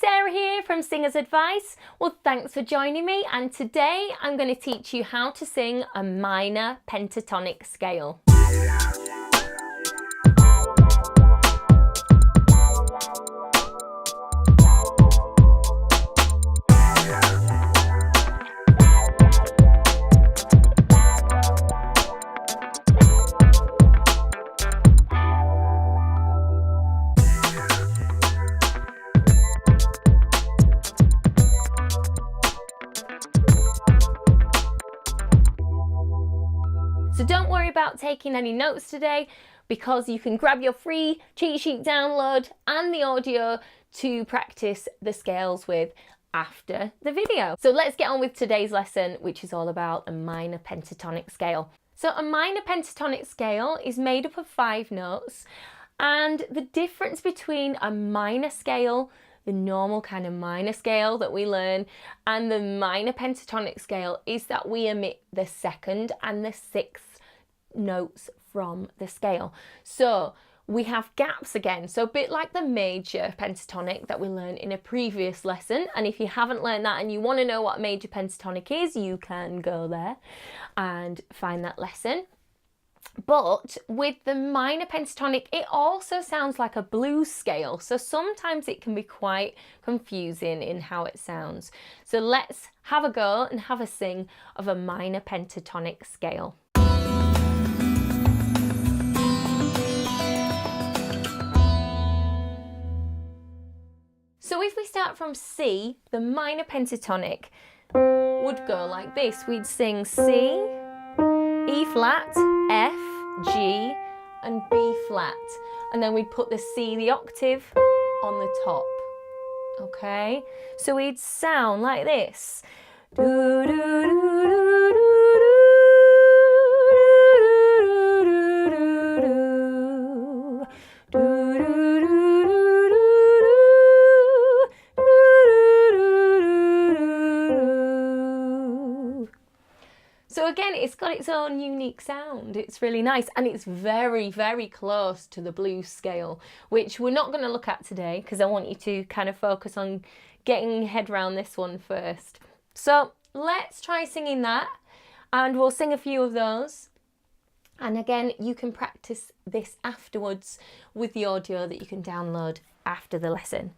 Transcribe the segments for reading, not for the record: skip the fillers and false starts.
Sarah here from Singer's Advice. Well, thanks for joining me, and today I'm going to teach you how to sing a minor pentatonic scale. So don't worry about taking any notes today, because you can grab your free cheat sheet download and the audio to practice the scales with after the video. So let's get on with today's lesson, which is all about a minor pentatonic scale. So a minor pentatonic scale is made up of 5 notes, and the difference between a minor scale, the normal kind of minor scale that we learn, and the minor pentatonic scale is that we omit the 2nd and the 6th notes from the scale. So we have gaps again, so a bit like the major pentatonic that we learned in a previous lesson. And if you haven't learned that and you want to know what a major pentatonic is, you can go there and find that lesson. But with the minor pentatonic, it also sounds like a blues scale, so sometimes it can be quite confusing in how it sounds. So let's have a go and have a sing of a minor pentatonic scale. So if we start from C, the minor pentatonic would go like this. We'd sing C, E flat, F, G and B flat, and then we'd put the C, the octave, on the top. Okay, so we'd sound like this. So again, it's got its own unique sound. It's really nice, and it's very, very close to the blues scale, which we're not going to look at today because I want you to kind of focus on getting your head around this one first. So let's try singing that, and we'll sing a few of those. And again, you can practice this afterwards with the audio that you can download after the lesson.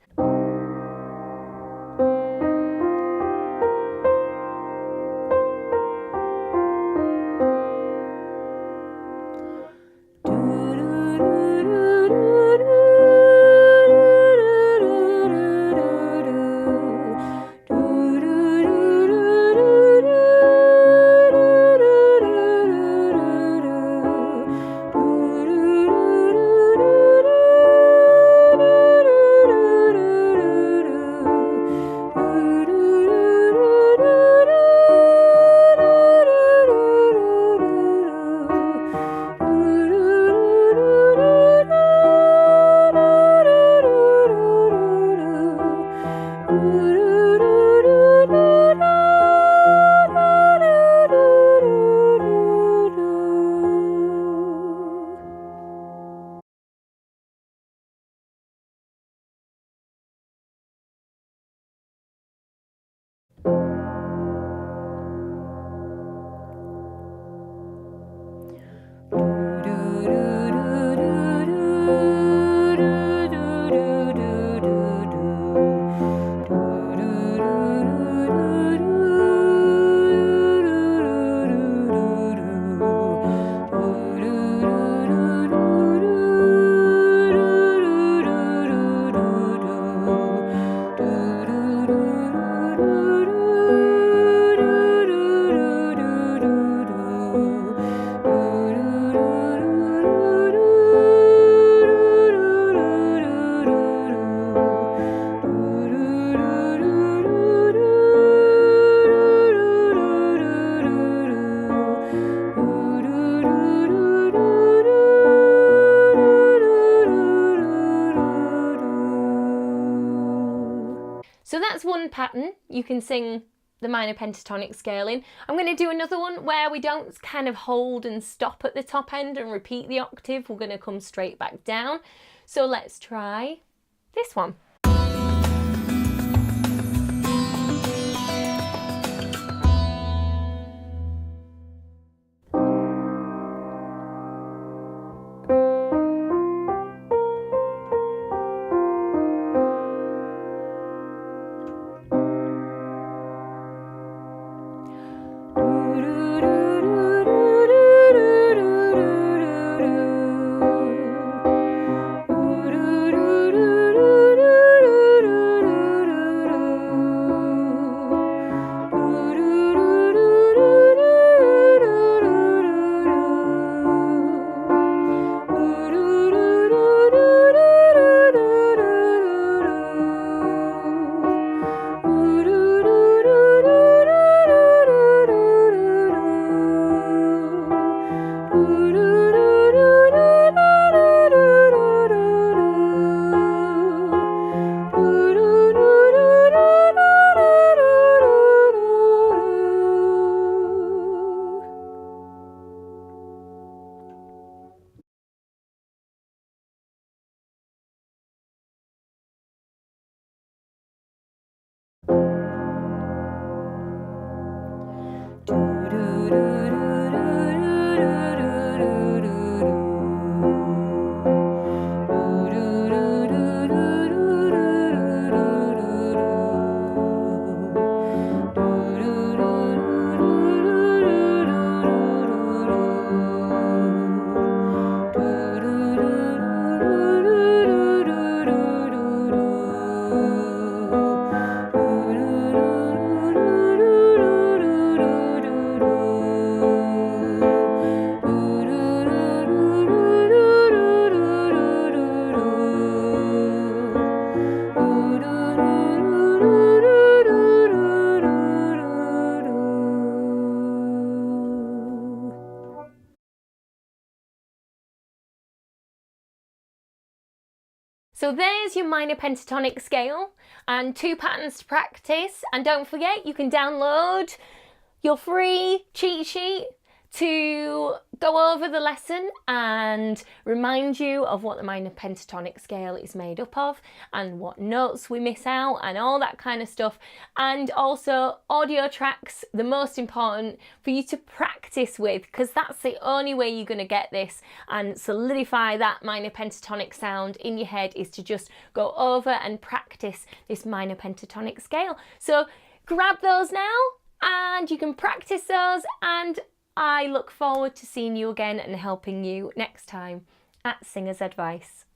So that's one pattern. You can sing the minor pentatonic scale in. I'm going to do another one where we don't kind of hold and stop at the top end and repeat the octave. We're going to come straight back down. So let's try this one. So there's your minor pentatonic scale and 2 patterns to practice. And don't forget, you can download your free cheat sheet to go over the lesson and remind you of what the minor pentatonic scale is made up of and what notes we miss out and all that kind of stuff. And also audio tracks, the most important for you to practice with, because that's the only way you're going to get this and solidify that minor pentatonic sound in your head, is to just go over and practice this minor pentatonic scale. So grab those now and you can practice those, and I look forward to seeing you again and helping you next time at Singer's Advice.